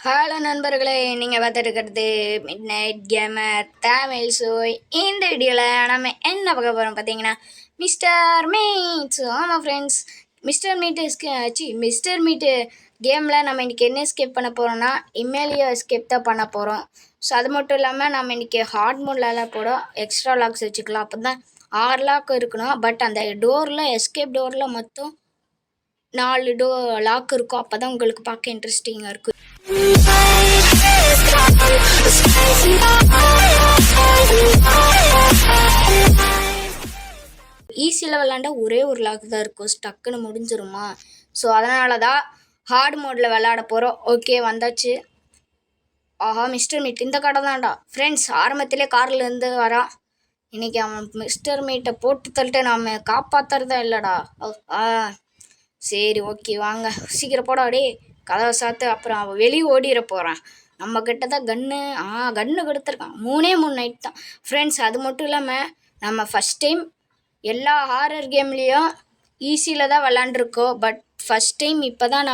Hello நண்பர்களே, நீங்கள் பார்த்துருக்கிறது midnight gamer Tamil. So இந்த வீடியோவில் நம்ம என்ன பார்க்க போகிறோம் பார்த்தீங்கன்னா, மிஸ்டர் மீட். ஸோ ஆமாம் ஃப்ரெண்ட்ஸ், மிஸ்டர் மீட்டு கேமில் நம்ம இன்றைக்கி என்ன எஸ்கேப் பண்ண போகிறோம்னா, இமேலியோ எஸ்கேப் தான் பண்ண போகிறோம். ஸோ அது மட்டும் இல்லாமல் நம்ம இன்றைக்கி ஹார்ட் மோட்லலாம் கூட எக்ஸ்ட்ரா லாக்ஸ் வச்சுக்கலாம். அப்போ தான் 6 லாக் இருக்கணும். பட் அந்த டோரில் எஸ்கேப் டோரில் மொத்தம் 4 லாக் இருக்கும். அப்போ தான் உங்களுக்கு பார்க்க இன்ட்ரெஸ்டிங்காக இருக்கும். ஈஸியில் விளாண்டா ஒரே ஒரு லாக் தான் இருக்கும், ஸ்டக்குன்னு முடிஞ்சிருமா. ஸோ அதனால தான் ஹார்ட் மோடில் விளாட போகிறோம். ஓகே, வந்தாச்சு. ஆஹா, மிஸ்டர் மீட் இந்த கடை தான்டா ஃப்ரெண்ட்ஸ். ஆரம்பத்திலே கார்லேருந்து வரான். இன்றைக்கி அவன் மிஸ்டர் மீட்டை போட்டு தள்ளிட்டு நம்ம காப்பாற்றுறதா இல்லைடா. சரி, ஓகே, வாங்க சீக்கிரம் போடா. டே கதவை சாத்து. அப்புறம் அவன் வெளியே ஓடிட போகிறான். நம்ம கிட்ட தான் கன்று கொடுத்துருக்கான். 3 நைட் தான் ஃப்ரெண்ட்ஸ். அது மட்டும் இல்லாமல் நம்ம ஃபஸ்ட் டைம் எல்லா ஹாரர் கேம்லேயும் ஈஸியில் தான் விளாண்டுருக்கோம். பட் ஃபஸ்ட் டைம் இப்போ தான்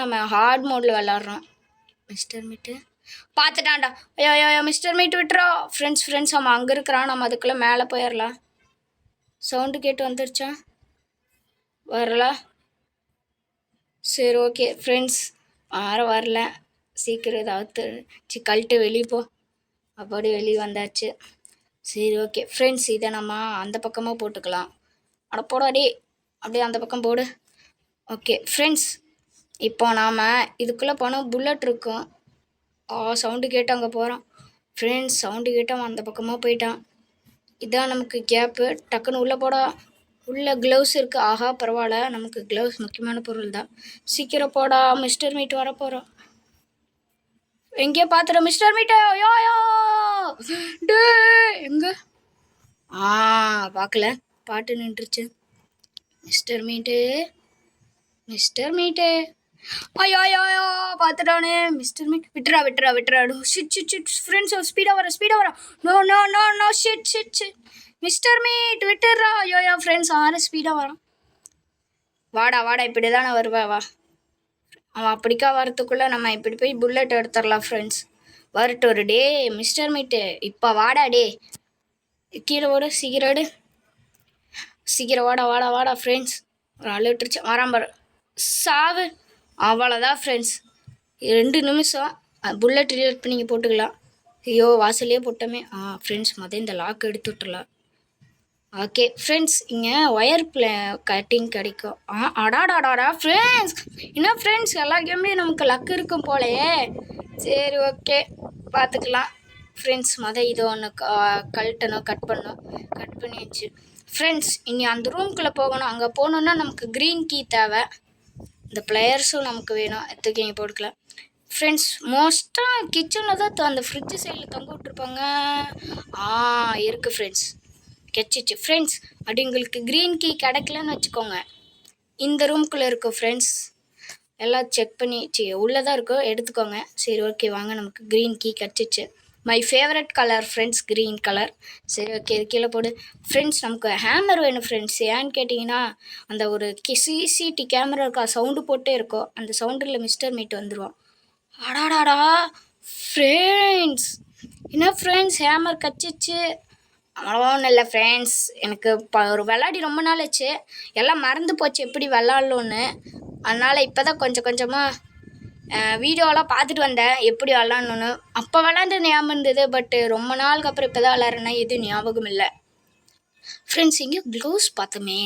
நம்ம ஹார்ட் மோடில் விளாட்றோம். மிஸ்டர் மீட்டு பார்த்துட்டான்டா. ஐயோ மிஸ்டர் மீட் விட்டுறோம். ஃப்ரெண்ட்ஸ் அவன் அங்கே இருக்கிறான். நம்ம அதுக்குள்ளே மேலே போயிடலாம். சவுண்டு கேட்டு வந்துருச்சா? வரல. சரி, ஓகே ஃப்ரெண்ட்ஸ், வரல. சீக்கிரம் ஏதாவது கழட்டு வெளியே போ. அப்படி வெளியே வந்தாச்சு. சரி, ஓகே ஃப்ரெண்ட்ஸ், இதை நம்ம அந்த பக்கமாக போட்டுக்கலாம். அட போடாடி, அப்படியே அந்த பக்கம் போடு. ஓகே ஃப்ரெண்ட்ஸ், இப்போ நாம் இதுக்குள்ளே போனால் புல்லட் இருக்கும். சவுண்டு கேட்டு அங்கே போகிறான். ஃப்ரெண்ட்ஸ், சவுண்டு கேட்டு அவன் அந்த பக்கமாக போயிட்டான். இதான் நமக்கு கேப்பு. டக்குன்னு உள்ளே போடா. உள்ள க்ளவுஸ் இருக்குது. ஆஹா, பரவாயில்ல, நமக்கு க்ளவுஸ் முக்கியமான பொருள் தான். சீக்கிரம் போடா, மிஸ்டர் மீட் வர போகிறோம். எங்கேயோ பார்த்துட்டோம் மிஸ்டர் மீட்டு. யோ டே எங்கே? பார்க்கல, பாட்டு நின்றுச்சு. மிஸ்டர் மீட்டு ஐயோ பார்த்துட்டானே. மிஸ்டர் மீட் விட்டுறா. ஷிட் ஃப்ரெண்ட்ஸ், ஸ்பீடாக வர. நோ ஷிட் மிஸ்டர் மீட் விட்டுறா. ஐயோ ஃப்ரெண்ட்ஸ், ஸ்பீடாக வரான். வாடா இப்படி தானே வருவா, வா. அவன் அப்படிக்கா வரத்துக்குள்ளே நம்ம இப்படி போய் புல்லட் எடுத்துடலாம் ஃப்ரெண்ட்ஸ். வரட்டும் ஒரு டே மிஸ்டர் மீட்டு. இப்போ வாடா டே, கீழே ஓடு, சீக்கிரம் வாடா ஃப்ரெண்ட்ஸ். ஒரு அழுட்டுருச்சு வராம்பர் சாவு. அவ்வளோதான் ஃப்ரெண்ட்ஸ், 2 நிமிஷம் புல்லட் ரிலீட் பண்ணி போட்டுக்கலாம். ஐயோ, வாசல்லையே போட்டோமே. ஃப்ரெண்ட்ஸ், இந்த லாக் எடுத்து விட்டுடலாம். ஓகே ஃப்ரெண்ட்ஸ், இங்கே ஒயர் கட்டிங் கிடைக்கும். அடாடாடாடா ஃப்ரெண்ட்ஸ், என்ன ஃப்ரெண்ட்ஸ், எல்லா கேம்லேயும் நமக்கு லக் இருக்கும் போலையே. சரி, ஓகே, பார்த்துக்கலாம் ஃப்ரெண்ட்ஸ். இது ஒன்று கட் பண்ணியாச்சு ஃப்ரெண்ட்ஸ். இனி அந்த ரூம்குள்ளே போகணும். அங்கே போகணுன்னா நமக்கு க்ரீன் கீ தேவை. இந்த பிளேயர்ஸும் நமக்கு வேணும். எத்துக்கு இங்கே போட்டுக்கலாம் ஃப்ரெண்ட்ஸ். மோஸ்ட்டாக கிச்சனில் தான் அந்த ஃப்ரிட்ஜு சைடில் தொங்க விட்ருப்பாங்க. இருக்குது ஃப்ரெண்ட்ஸ், கெச்சிச்சு ஃப்ரெண்ட்ஸ். அப்படி உங்களுக்கு க்ரீன் கீ கிடைக்கலன்னு வச்சுக்கோங்க, இந்த ரூம்குள்ளே இருக்கும் ஃப்ரெண்ட்ஸ். எல்லாம் செக் பண்ணி உள்ளே தான் இருக்கும், எடுத்துக்கோங்க. சரி, ஓகே, வாங்க, நமக்கு க்ரீன் கீ கிடச்சிச்சு. My favourite colour friends, green colour. சரி, ஓகே, இது கீழே போடு ஃப்ரெண்ட்ஸ். நமக்கு ஹேமர் வேணும் ஃப்ரெண்ட்ஸ். ஏன்னு கேட்டிங்கன்னா, அந்த ஒரு சிசிடி கேமரா இருக்கா, சவுண்டு போட்டே இருக்கும். அந்த சவுண்டில் மிஸ்டர் மீட் வந்துடுவோம். அடாடாடா ஃப்ரெண்ட்ஸ், என்ன ஃப்ரெண்ட்ஸ், ஹேமர் கச்சிச்சு. அவ்வளோவா ஒன்றும் இல்லை ஃப்ரெண்ட்ஸ். எனக்கு ஒரு விளாடி ரொம்ப நாள் ஆச்சு, எல்லாம் மறந்து போச்சு எப்படி விளாட்லோன்னு. அதனால் இப்போ தான் கொஞ்சமாக வீடியோலாம் பார்த்துட்டு வந்தேன் எப்படி விளாட்ணுன்னு. அப்போ விளாண்டது ஞாபகம் இருந்தது, பட்டு ரொம்ப நாளுக்கு அப்புறம் இப்போ தான் விளாட்றேன்னா எதுவும் ஞாபகம் இல்லை ஃப்ரெண்ட்ஸ். இங்கே க்ளவுஸ் பார்த்தோமே.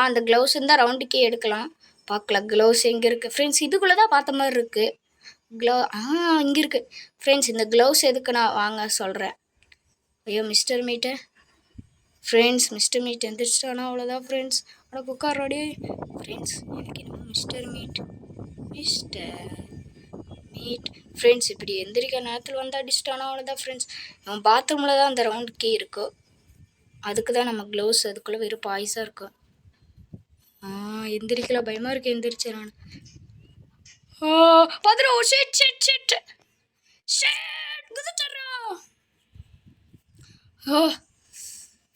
அந்த க்ளவுஸ் இருந்தால் ரவுண்டுக்கே எடுக்கலாம். பார்க்கல, க்ளவுஸ் எங்கே இருக்குது ஃப்ரெண்ட்ஸ்? இதுக்குள்ளே தான் பார்த்த மாதிரி இருக்குது. இங்கே இருக்குது ஃப்ரெண்ட்ஸ். இந்த க்ளவுஸ் எதுக்கு நான் வாங்க சொல்கிறேன். ஐயோ mister meet friends, mister meet எந்திரிச்சிட்டானா அவ்வளோதான் ஃப்ரெண்ட்ஸ். ஆனால் உட்காரோடி ஃப்ரெண்ட்ஸ். எனக்கு என்னமோ மிஸ்டர் மீட் ஃப்ரெண்ட்ஸ் இப்படி எந்திரிக்க நேரத்தில் வந்து அடிச்சிட்டானா அவ்வளோதான் ஃப்ரெண்ட்ஸ். அவன் பாத்ரூமில் தான் அந்த ரவுண்ட் கீ இருக்கும். அதுக்கு தான் நம்ம க்ளவுஸ். அதுக்குள்ளே வெறும் பாய்ஸாக இருக்கும். எந்திரிக்கல, பயமாக இருக்கு. எந்திரிச்சேன் நான். பார்த்துட்டு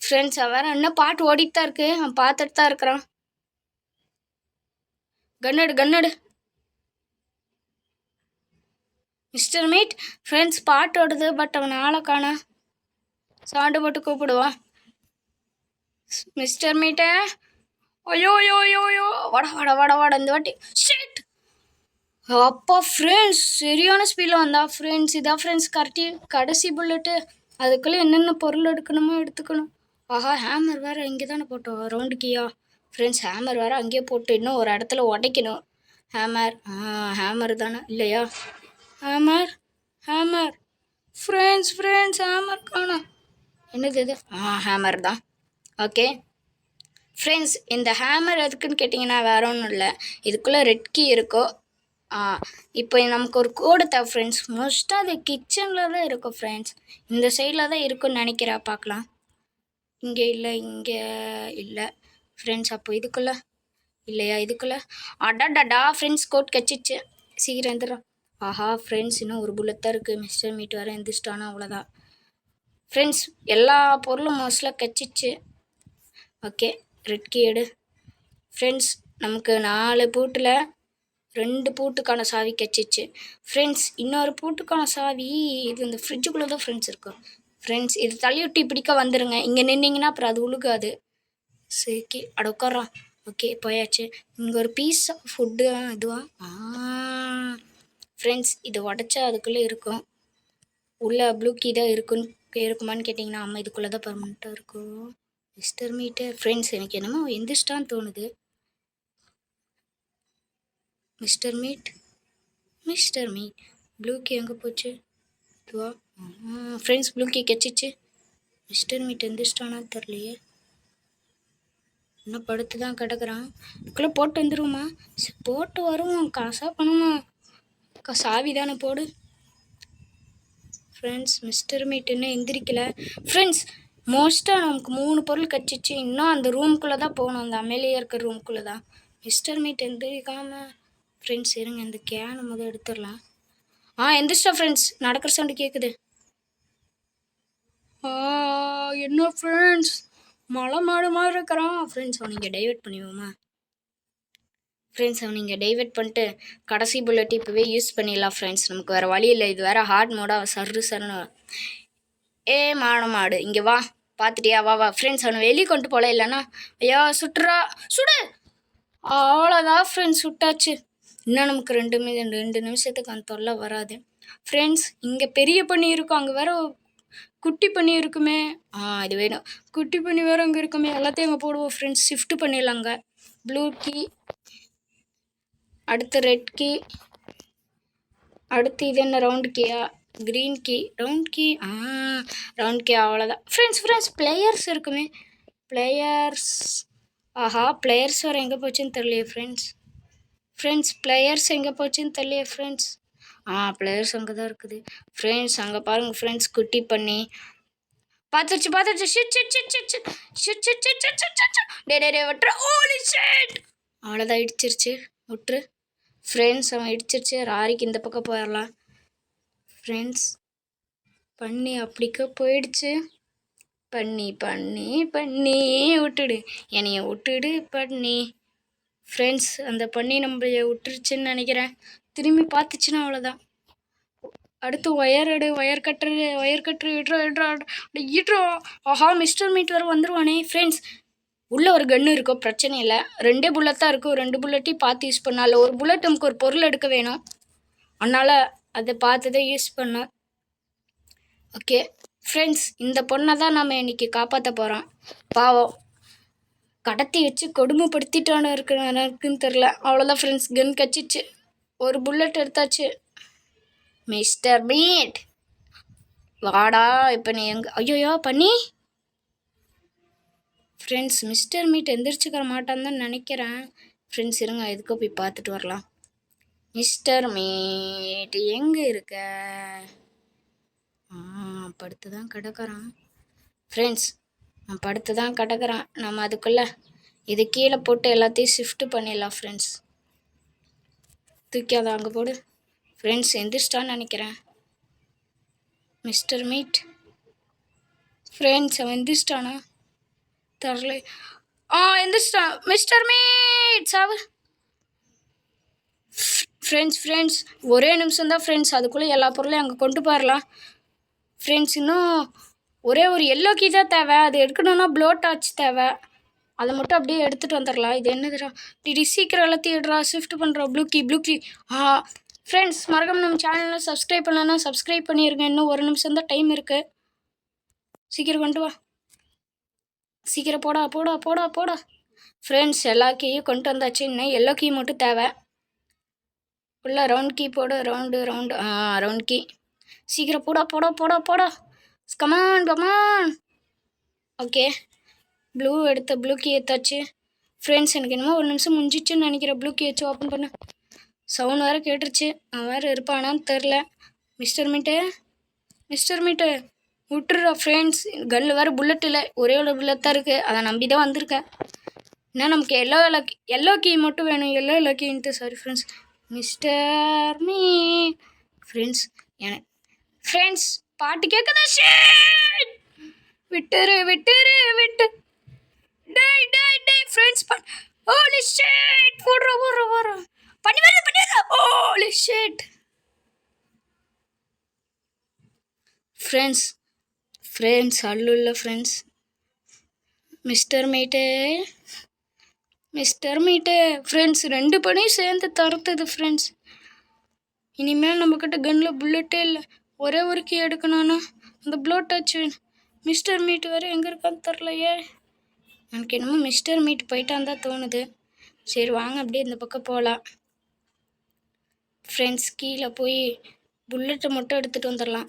ஃப்ரெண்ட்ஸ், அவன் இன்னும் பாட்டு ஓடிட்டு தான் இருக்கு. அவன் பார்த்துட்டு தான் இருக்கிறான். கன்னடு மிஸ்டர் மீட் ஃப்ரெண்ட்ஸ் பாட்டு ஓடுது, பட் அவன் ஆளை காணா. சவுண்டு போட்டு கூப்பிடுவான். மிஸ்டர் மீட்டே, ஐயோ யோ யோ யோ, வட வட வட வட இந்த வாட்டி ஷிட். அப்பா ஃப்ரெண்ட்ஸ் சரியான ஸ்பீடில் வந்தா ஃப்ரெண்ட்ஸ். இதான் ஃப்ரெண்ட்ஸ் கடைசி புல்லட்டு. அதுக்குள்ளே என்னென்ன பொருள் எடுக்கணுமோ எடுத்துக்கணும். ஆஹா, ஹேமர் வேறு இங்கே தானே போட்டோம், ரவுண்டு கீயா ஃப்ரெண்ட்ஸ். ஹேமர் வேறு அங்கேயே போட்டு இன்னும் ஒரு இடத்துல உடைக்கணும். ஹேமர், ஹேமர் தானே இல்லையா? ஹேமர் ஹேமர் ஃப்ரெண்ட்ஸ் ஹேமர் காணோம். என்னது இது? ஹேமர் தான். ஓகே ஃப்ரெண்ட்ஸ், இந்த ஹேமர் எதுக்குன்னு கேட்டிங்கன்னா வேறு ஒன்றும் இல்லை, இதுக்குள்ளே ரெட் கீ இருக்கோ. இப்போ நமக்கு ஒரு கோடு தேவை ஃப்ரெண்ட்ஸ். மோஸ்ட்டாக அது கிச்சனில் தான் இருக்கும் ஃப்ரெண்ட்ஸ். இந்த சைடில் தான் இருக்குன்னு நினைக்கிறா, பார்க்கலாம். இங்கே இல்லை, இங்கே இல்லை ஃப்ரெண்ட்ஸ். அப்போ இதுக்குள்ளே இல்லையா? இதுக்குள்ளே அடாடா ஃப்ரெண்ட்ஸ், கோட் கச்சிச்சு. சீக்கிரம் எழுந்துடும். ஆஹா ஃப்ரெண்ட்ஸ், இன்னும் ஒரு புல்லட் தான் இருக்குது. மிஸ்டர் மீட் வேறு எந்திரிச்சிட்டானா அவ்வளோதான் ஃப்ரெண்ட்ஸ். எல்லா பொருளும் மோஸ்ட்லாக கச்சிச்சு. ஓகே, ரெட் கீ எடு ஃப்ரெண்ட்ஸ். நமக்கு 4 பூட்டில் 2 பூட்டுக்கான சாவி கச்சிச்சு ஃப்ரெண்ட்ஸ். இன்னொரு பூட்டுக்கான சாவி இது இந்த ஃப்ரிட்ஜுக்குள்ளே தான் ஃப்ரெண்ட்ஸ் இருக்கும் ஃப்ரெண்ட்ஸ். இது தள்ளிவிட்டு இப்படிக்க வந்துடுங்க. இங்கே நின்னீங்கன்னா அப்புறம் அது உழுகாது. சரி அட உட்காரான். ஓகே போயாச்சு. இங்கே ஒரு பீஸ் ஃபுட்டு இதுவா ஃப்ரெண்ட்ஸ். இது உடச்சா அதுக்குள்ளே இருக்கும். உள்ள ப்ளூ கீ தான் இருக்குமான்னு கேட்டிங்கன்னா அம்மா இதுக்குள்ளே தான் பர்மனெண்ட்டாக இருக்கும். மிஸ்டர் மீட்டு ஃப்ரெண்ட்ஸ், எனக்கு என்னமோ எந்திரிச்சிட்டான்னு தோணுது. மிஸ்டர் மீட் ப்ளூ கீ எங்கே போச்சு? இதுவா ஃப்ரெண்ட்ஸ், ப்ளூ கீ கச்சிச்சு. மிஸ்டர் மீட் எந்திரிச்சிட்டானான்னு தெரியலையே. இன்னும் படுத்து தான் கிடக்குறான். இதுக்குள்ளே போட்டு வந்துடுவோமா? போட்டு வருவோம். காசாக பண்ணுமா? சாவி தானே போடு ஃப்ரெண்ட்ஸ். மிஸ்டர் மீட் இன்னும் எந்திரிக்கல ஃப்ரெண்ட்ஸ். மோஸ்ட்டாக நமக்கு 3 பொருள் கச்சிச்சு. இன்னும் அந்த ரூம்குள்ளே தான் போகணும், அந்த அமேலியாக இருக்கிற ரூம்குள்ளே தான். மிஸ்டர் மீட் எந்திரிக்காம ஃப்ரெண்ட்ஸ். இருங்க, இந்த கேனை முதல் எடுத்துடலாம். எந்திரிச்சிட்டா ஃப்ரெண்ட்ஸ். நடக்கிற சவுண்டு கேட்குது. என்ன ஃப்ரெண்ட்ஸ், மலை மாடு மாதிரி இருக்கிறான் ஃப்ரெண்ட்ஸ். அவன் இங்கே டைவெர்ட் பண்ணிடுவோமா ஃப்ரெண்ட்ஸ்? அவன் இங்கே டைவெர்ட் பண்ணிட்டு கடைசி புல்லட் இப்போவே யூஸ் பண்ணிடலாம் ஃப்ரெண்ட்ஸ். நமக்கு வேறு வழி இல்லை. இது வேறு ஹார்ட் மோடாக சருன்னு. மாடு இங்கே வா, பார்த்துட்டியா? வா ஃப்ரெண்ட்ஸ். அவனை வெளியே கொண்டு போகல, இல்லைன்னா ஐயா சுட்டுறா சுடு. அவ்வளோதான் ஃப்ரெண்ட்ஸ், சுட்டாச்சு. இன்னும் நமக்கு 2 நிமிஷத்துக்கு அந்த தொல்லை வராது ஃப்ரெண்ட்ஸ். இங்கே பெரிய பண்ணி இருக்கும், அங்கே வேற குட்டி பண்ணி இருக்குமே. இது வேணும். குட்டி பண்ணி வேறு அங்கே இருக்குமே. எல்லாத்தையும் அங்கே போடுவோம் ஃப்ரெண்ட்ஸ். ஷிஃப்ட் பண்ணிடலாங்க. ப்ளூ கீ, அடுத்து ரெட் கீ, அடுத்து இது என்ன ரவுண்ட் கீயா? Green key, round key. Round key. அவ்வளோதான் ஃப்ரெண்ட்ஸ். பிளேயர்ஸ் இருக்குமே, பிளேயர்ஸ். பிளேயர்ஸ் வேறு எங்கே போச்சுன்னு தெரியலையே ஃப்ரெண்ட்ஸ். பிளேயர்ஸ் எங்கே போச்சுன்னு தெரியலையே ஃப்ரெண்ட்ஸ். பிளேயர்ஸ் அங்கே தான் இருக்குது ஃப்ரெண்ட்ஸ். அங்கே பாருங்கள் ஃப்ரெண்ட்ஸ், குட்டி பண்ணி பார்த்துருச்சு. டே விட்டுரு. அவ்வளோதான், இடிச்சிருச்சு. விட்டுரு ஃப்ரெண்ட்ஸ். அவன் இடிச்சிருச்சு. ராரிக்கு இந்த பக்கம் போயிடலாம் ஃப்ரெண்ட்ஸ். பண்ணி அப்படிக்க போயிடுச்சு. பண்ணி விட்டுடு, என்னைய விட்டுடு பண்ணி ஃப்ரெண்ட்ஸ். அந்த பண்ணி நம்மளைய விட்டுருச்சுன்னு நினைக்கிறேன். திரும்பி பார்த்துச்சுன்னா அவ்வளோதான். அடுத்து ஒயர் எடு. ஒயர் கட்டுரு இட்ரோ. மிஸ்டர் மீட் வேறு வந்துடுவானே ஃப்ரெண்ட்ஸ். உள்ளே ஒரு கன்று இருக்கும், பிரச்சனை இல்லை. 2 புல்லட் தான் இருக்கும். 2 புல்லட்டையும் பார்த்து யூஸ் பண்ணால. ஒரு புல்லட் நமக்கு ஒரு பொருள் எடுக்க வேணும், அதனால் அதை பார்த்து தான் யூஸ் பண்ணோம். ஓகே ஃப்ரெண்ட்ஸ், இந்த பொண்ணை தான் நம்ம இன்றைக்கி காப்பாற்ற போகிறோம். பாவம், கடத்தி வச்சு கொடுமைப்படுத்திட்டானு இருக்குன்னு தெரில. அவ்வளோதான் ஃப்ரெண்ட்ஸ், கன் கச்சிச்சு. ஒரு புல்லட் எடுத்தாச்சு. மிஸ்டர் மீட் வாடா. இப்போ நீ ஐயோயோ பண்ணி ஃப்ரெண்ட்ஸ். மிஸ்டர் மீட் எந்திரிச்சுக்கிற மாட்டான்னு தான் நினைக்கிறேன் ஃப்ரெண்ட்ஸ். இருங்க, எதுக்கோ போய் பார்த்துட்டு வரலாம். மிஸ்டர் மீட் எங்கே இருக்க? படுத்து தான் கிடக்குறான் ஃப்ரெண்ட்ஸ். படுத்து தான் கிடக்குறான். நம்ம அதுக்குள்ளே இது கீழே போட்டு எல்லாத்தையும் ஷிஃப்ட் பண்ணிடலாம் ஃப்ரெண்ட்ஸ். தூக்கி அதை அங்கே போடு ஃப்ரெண்ட்ஸ். எந்திரிச்சிட்டான்னு நினைக்கிறேன் மிஸ்டர் மீட் ஃப்ரெண்ட்ஸ். அவன் எந்திரிச்சிட்டானா தெரில. எந்திரிச்சிட்டான் மிஸ்டர் மீட். சாவு ஃப்ரெண்ட்ஸ் ஒரே நிமிஷம் தான் ஃப்ரெண்ட்ஸ், அதுக்குள்ளே எல்லா பொருளையும் அங்கே கொண்டு போயிடலாம் ஃப்ரெண்ட்ஸ். இன்னும் ஒரே ஒரு எல்லோ கீ தான் தேவை, அது எடுக்கணுன்னா ப்ளோ டார்ச் தேவை, அதை மட்டும் அப்படியே எடுத்துகிட்டு வந்துடலாம். இது என்னதுடா, டிடி சீக்கிரம் எல்லாத்தையும் எடுறா, ஷிஃப்ட் பண்ணுறோம். ப்ளூ கீ ஃப்ரெண்ட்ஸ் மறக்காம நம்ம சேனலில் சப்ஸ்கிரைப் பண்ணலன்னா சப்ஸ்கிரைப் பண்ணிடுங்க. இன்னும் ஒரு நிமிஷம் தான் டைம் இருக்குது, சீக்கிரம் கொண்டு வா, சீக்கிரம் போடா போடா போடா போடா. ஃப்ரெண்ட்ஸ் எல்லா கீயும் கொண்டு வந்தாச்சு, இன்னும் எல்லோ கீ மட்டும் தேவை. ஃபுல்லாக ரவுண்ட் கீ போடு, ரவுண்டு ரவுண்ட் கீ, சீக்கிரம் போடா போடா போடா போடா, கமான். ஓகே, ப்ளூ கீ எடுத்தாச்சு ஃப்ரெண்ட்ஸ். எனக்கு என்னமோ ஒரு நிமிஷம் முடிஞ்சிச்சுன்னு நினைக்கிறேன். ப்ளூ கீ வச்சு ஓப்பன் பண்ண சவுண்ட் வேறு கேட்டுருச்சு, அவன் வேறு இருப்பானான்னு தெரில. மிஸ்டர் மீட்டு விட்டுறா ஃப்ரெண்ட்ஸ். கன்னில் வேறு புல்லட் இல்லை, ஒரே ஒரு புல்லட் தான் இருக்குது, அதை நம்பி தான் வந்திருக்கேன். ஏன்னா நமக்கு எல்லோ கீ மட்டும் வேணும், எல்லோ கீன்ட்டு. Sorry friends. Mister me friends, எனக்கு ஃப்ரெண்ட்ஸ் பாட்டு கேட்குதா? விட்டு டே ஃப்ரெண்ட்ஸ் ஹோலி ஷிட், போடுறோம் பண்ணி வருது ஹோலி ஷிட். ஃப்ரெண்ட்ஸ் அல்லுல்ல ஃப்ரெண்ட்ஸ். மிஸ்டர் மீட்டு ஃப்ரெண்ட்ஸ், 2 பணியும் சேர்ந்து தரத்துது ஃப்ரெண்ட்ஸ். இனிமேல் நம்மக்கிட்ட கன்னில் புல்லட்டே இல்லை, ஒரே ஒரு கீ எடுக்கணும்னா அந்த ப்ளோ டச் வேணும். மிஸ்டர் மீட் வேறு எங்கே இருக்கான்னு தெரிலையே, எனக்கு என்னமோ மிஸ்டர் மீட் போயிட்டான் தான் தோணுது. சரி வாங்க அப்படியே இந்த பக்கம் போகலாம் ஃப்ரெண்ட்ஸ். கீழே போய் புல்லட்டை மட்டும் எடுத்துகிட்டு வந்துடலாம்.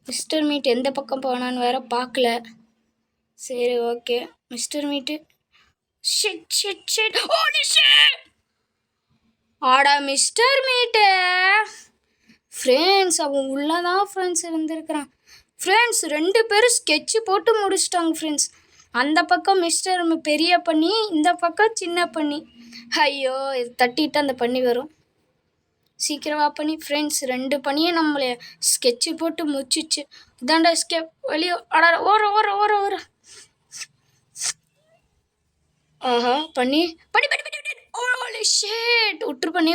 மிஸ்டர் மீட் எந்த பக்கம் போனான்னு வேறு பார்க்கல. சரி ஓகே, மிஸ்டர் மீட்டு ஷிட் ஹோலி ஷிட். ஆடா மிஸ்டர் மீட்டு ஃப்ரெண்ட்ஸ், அவன் உள்ளதான் ஃப்ரெண்ட்ஸ் இருந்திருக்கிறான் ஃப்ரெண்ட்ஸ். 2 பேரும் ஸ்கெட்சு போட்டு முடிச்சிட்டாங்க ஃப்ரெண்ட்ஸ். அந்த பக்கம் மிஸ்டர் பெரிய பண்ணி, இந்த பக்கம் சின்ன பண்ணி. ஐயோ, இது தட்டிட்டு அந்த பண்ணி வரும். சீக்கிரமா பண்ணி ஃப்ரெண்ட்ஸ், 2 பண்ணியும் நம்மளே ஸ்கெட்சு போட்டு முடிச்சிச்சு. இதாண்டா ஸ்கெப், வெளியே ஓர ஆஹா பண்ணி ஓலி ஷிட். விட்டுரு பண்ணி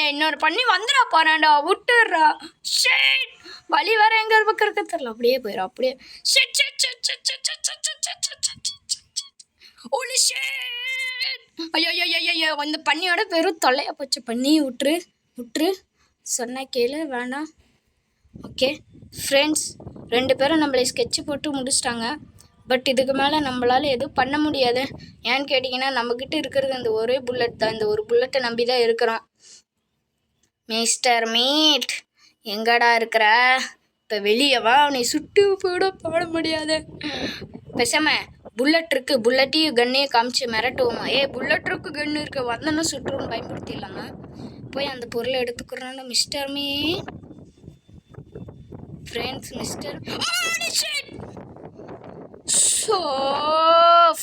இன்னொரு பண்ணி வந்துடா போறான்டா, விட்டுடுறா. ஷிட், வலி வேற எங்க பக்கம் இருக்க தெரியல, அப்படியே போயிடும் அப்படியே. ஓலி ஷிட், ஐயோ அந்த பண்ணியோட பேரும் தொல்லையா போச்சு. பண்ணி விட்டுரு சொன்ன கேளு, வேணாம். ஓகே ஃப்ரெண்ட்ஸ், 2 பேரும் நம்மளை ஸ்கெட்சு போட்டு முடிச்சிட்டாங்க. பட் இதுக்கு மேலே நம்மளால் எதுவும் பண்ண முடியாது. ஏன்னு கேட்டிங்கன்னா நம்மக்கிட்ட இருக்கிறது அந்த ஒரே புல்லட் தான், இந்த ஒரு புல்லட்டை நம்பி தான் இருக்கிறோம். மிஸ்டர் மீட் எங்கடா இருக்கிற? இப்போ வெளியே வா, அவனை சுட்டு போட பாட முடியாது. பேசாம புல்லட் இருக்கு, புல்லட்டையும் கன்னையும் காமிச்சு மிரட்டுவோமா? புல்லட் இருக்கு, கன்று இருக்கு, வந்தோன்னா சுட்டுருன்னு பயன்படுத்திடலாமா? போய் அந்த பொருளை எடுத்துக்கிறோம். Mister meet friends, so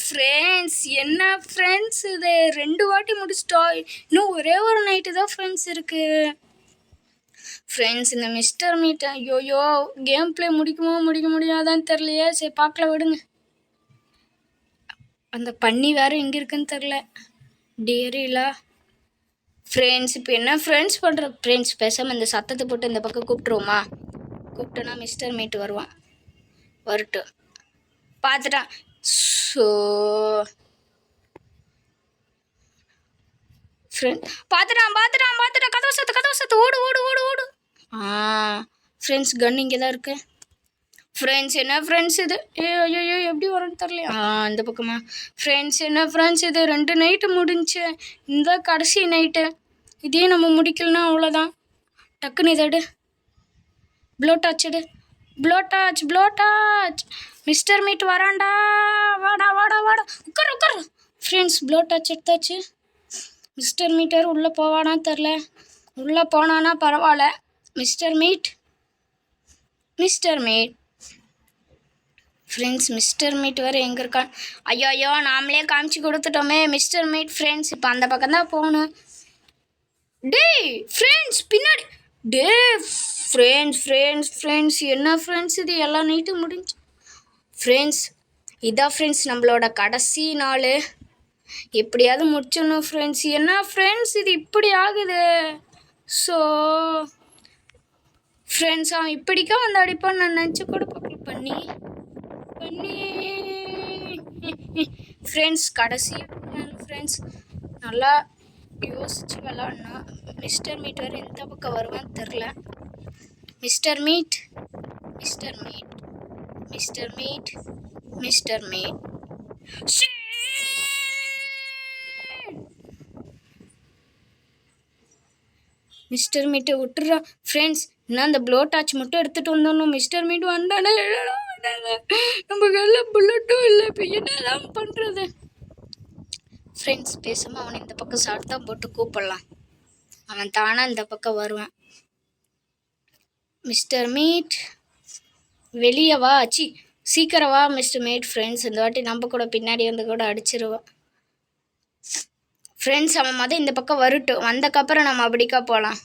friends, என்ன ஃப்ரெண்ட்ஸ் இது 2 வாட்டி முடிச்சிட்டோம், இன்னும் ஒரே ஒரு நைட்டு தான் ஃப்ரெண்ட்ஸ் இருக்குது ஃப்ரெண்ட்ஸ். இந்த மிஸ்டர் மீட் ஐயோயோ கேம் பிளே முடிக்க முடியாதான்னு தெரியலையே. சரி பார்க்கல, விடுங்க. அந்த பண்ணி வேறு எங்கே இருக்குன்னு தெரில, டேரிலா ஃப்ரெண்ட்ஸ். இப்போ என்ன ஃப்ரெண்ட்ஸ் பண்ணுற ஃப்ரெண்ட்ஸ், பேசாமல் இந்த சத்தத்தை போட்டு இந்த பக்கம் கூப்பிட்டோன்னா மிஸ்டர் மீட் வருவான். வரட்டும், பார்த்துட்டான். ஸோ ஃப்ரெண்ட் பார்த்துட்டான். கதவை சத்து ஓடு. ஃப்ரெண்ட்ஸ், கன் இங்கே தான் இருக்கு ஃப்ரெண்ட்ஸ். என்ன ஃப்ரெண்ட்ஸ் இது? ஐயோ எப்படி வரும்னு தெரியல. இந்த பக்கமா ஃப்ரெண்ட்ஸ்? என்ன ஃப்ரெண்ட்ஸ் இது? 2 நைட்டு முடிஞ்சு, இந்த கடைசி நைட்டு. இதே நம்ம முடிக்கலன்னா அவ்வளோதான். டக்குன்னு இதோடு ப்ளோ டார்ச் மிஸ்டர் மீட் வராண்டா, வாடா உட்காரு ஃப்ரெண்ட்ஸ். ப்ளோ டார்ச் எடுத்தாச்சு. மிஸ்டர் மீட்டர் உள்ளே போவானான்னு தெரில, உள்ளே போனானா பரவாயில்ல. Mister meet friends, mister meet வேறு எங்கே இருக்கான்? ஐயோ நாமளே காமிச்சு கொடுத்துட்டோமே மிஸ்டர் மீட் ஃப்ரெண்ட்ஸ். இப்போ அந்த பக்கம் தான் போகணும். ஃப்ரெண்ட்ஸ் பின்னாடி ஃப்ரெண்ட்ஸ் என்ன ஃப்ரெண்ட்ஸ் இது? எல்லா நைட்டும் முடிஞ்சு ஃப்ரெண்ட்ஸ். இதான் ஃப்ரெண்ட்ஸ் நம்மளோட கடைசி நாள். எப்படியாவது முடிச்சிடணும் ஃப்ரெண்ட்ஸ். என்ன ஃப்ரெண்ட்ஸ் இது இப்படி ஆகுது? ஸோ ஃப்ரெண்ட்ஸ் அவன் இப்படிக்கா வந்து அடிப்பான்னு நான் நினச்சி கூட பார்க்கல. பண்ணி ஃப்ரெண்ட்ஸ் கடைசி ஃப்ரெண்ட்ஸ் நல்லா யோசிச்சு விளாட்னா. மிஸ்டர் மீட் வேறு எந்த பக்கம் வருவான்னு தெரில. Mister meet mister meet mister meet mister meet mister மீட்டை விட்டுறா ஃப்ரெண்ட்ஸ். இன்னும் அந்த ப்ளோ டார்ச் மட்டும் எடுத்துகிட்டு வந்தோம். மிஸ்டர் மீட் வந்தானே நம்ம கையில் புல்லட்டும் இல்லை. இப்போ என்னதான் பண்ணுறது ஃப்ரெண்ட்ஸ்? பேசாமல் அவனை இந்த பக்கம் ஷார்ட் தான் போட்டு கூப்பிடலாம். அவன் தானே இந்த பக்கம் வருவான். மிஸ்டர் மீட் வெளியே வா. சீக்கிரம் வா மிஸ்டர் மீட். ஃப்ரெண்ட்ஸ் இந்த வாட்டி நம்ம கூட பின்னாடி வந்து கூட அடிச்சிருவான். ஃப்ரெண்ட்ஸ் அவன் இந்த பக்கம் வரட்டும். வந்தக்கப்புறம் நம்ம அப்படிக்கா போகலாம்.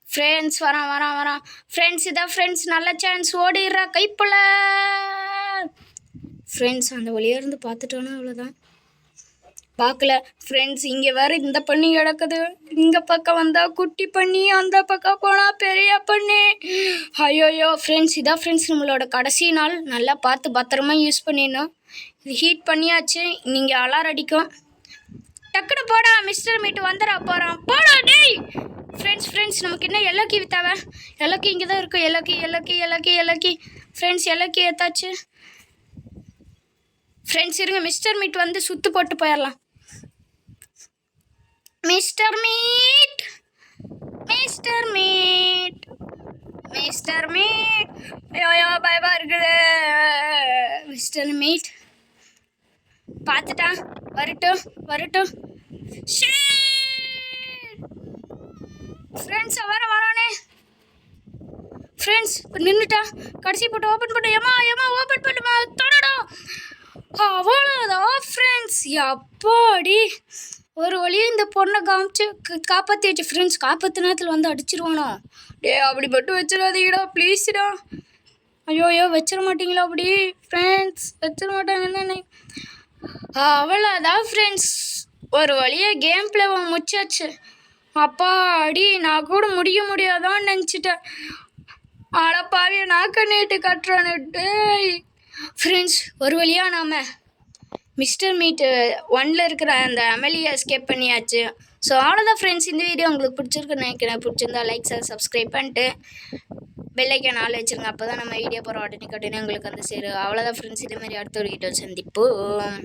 ஃப்ரெண்ட்ஸ் வரான் ஃப்ரெண்ட்ஸ். இதான் ஃப்ரெண்ட்ஸ் நல்ல சான்ஸ். ஓடிடுறா கைப்புல. ஃப்ரெண்ட்ஸ் அந்த வழியாக இருந்து பார்த்துட்டோன்னா அவ்வளோதான். பார்க்கல ஃப்ரெண்ட்ஸ். இங்கே வேறு இந்த பண்ணி கிடக்குது. இங்கே பக்கம் வந்தால் குட்டி பண்ணி, அந்த பக்கம் போனால் பெரிய பண்ணி. ஐயோயோ ஃப்ரெண்ட்ஸ் இதான் ஃப்ரெண்ட்ஸ் நம்மளோட கடைசி நாள். நல்லா பார்த்து பத்திரமா யூஸ் பண்ணிடணும். இது ஹீட் பண்ணியாச்சு. நீங்கள் அலாரம் அடிக்கும். டக்குன்னு போடா மிஸ்டர் மீட் வந்துடா போகிறான். போடா டேய் ஃப்ரெண்ட்ஸ் நமக்கு என்ன எல்லோக்கி தேவை? எல்லோக்கி இங்கே தான் இருக்கும். எல்லோக்கி ஃப்ரெண்ட்ஸ் எல்லோக்கி ஏத்தாச்சு. ஃப்ரெண்ட்ஸ் இருங்க மிஸ்டர் மீட் வந்து சுற்று போட்டு போயிடலாம். மிஸ்டர் மீட் ஐயோ பயமா இருக்குது. மிஸ்டர் மீட் பார்த்துட்டான். வரட்டும் ஃப்ரெண்ட்ஸ் வரானே. ஃப்ரெண்ட்ஸ் நின்றுட்டா. கடைசி போட்டு ஓப்பன் பண்ண. ஏமா ஓப்பன் பண்ணுமா தொடடா. அவ்வளோதான் ஃப்ரெண்ட்ஸ். அப்பாடி ஒரு வழியாக இந்த பொண்ணை காப்பாற்றி வச்சு. ஃப்ரெண்ட்ஸ் காப்பாற்று நேரத்தில் வந்து அடிச்சிருவானோ? அப்படி மட்டும் வச்சிடாதீங்கடா ப்ளீஸ்டா. ஐயோ வச்சிட மாட்டீங்களா அப்படி? ஃப்ரெண்ட்ஸ் வச்சிட மாட்டாங்கன்னு. அவ்வளோதான் ஃப்ரெண்ட்ஸ். ஒரு வழியாக கேம் பிளேவை முடிச்சாச்சு. அப்பாடி நான் கூட முடியாதான்னு நினச்சிட்டேன். அடப்பாவிய நாக்க நீட்டு கட்டுறானு. டேய் ஃப்ரெண்ட்ஸ் ஒரு வழியாக நாம் மிஸ்டர் மீட் 1 இருக்கிற அந்த அமெலியை எஸ்கேப் பண்ணியாச்சு. ஸோ அவ்வளோதான் ஃப்ரெண்ட்ஸ். இந்த வீடியோ உங்களுக்கு பிடிச்சிருக்குன்னு நினைக்கிறேன். பிடிச்சிருந்தா லைக் சப்ஸ்கிரைப் பண்ணிட்டு பெல் ஐக்கான் ஆல் வச்சுருங்க. அப்போ தான் நம்ம வீடியோ போகிற உடனே உங்களுக்கு வந்து சேரும். அவ்வளோதான் ஃப்ரெண்ட்ஸ். இதே மாதிரி அடுத்த ஒரு வீடியோ சந்திப்போம்.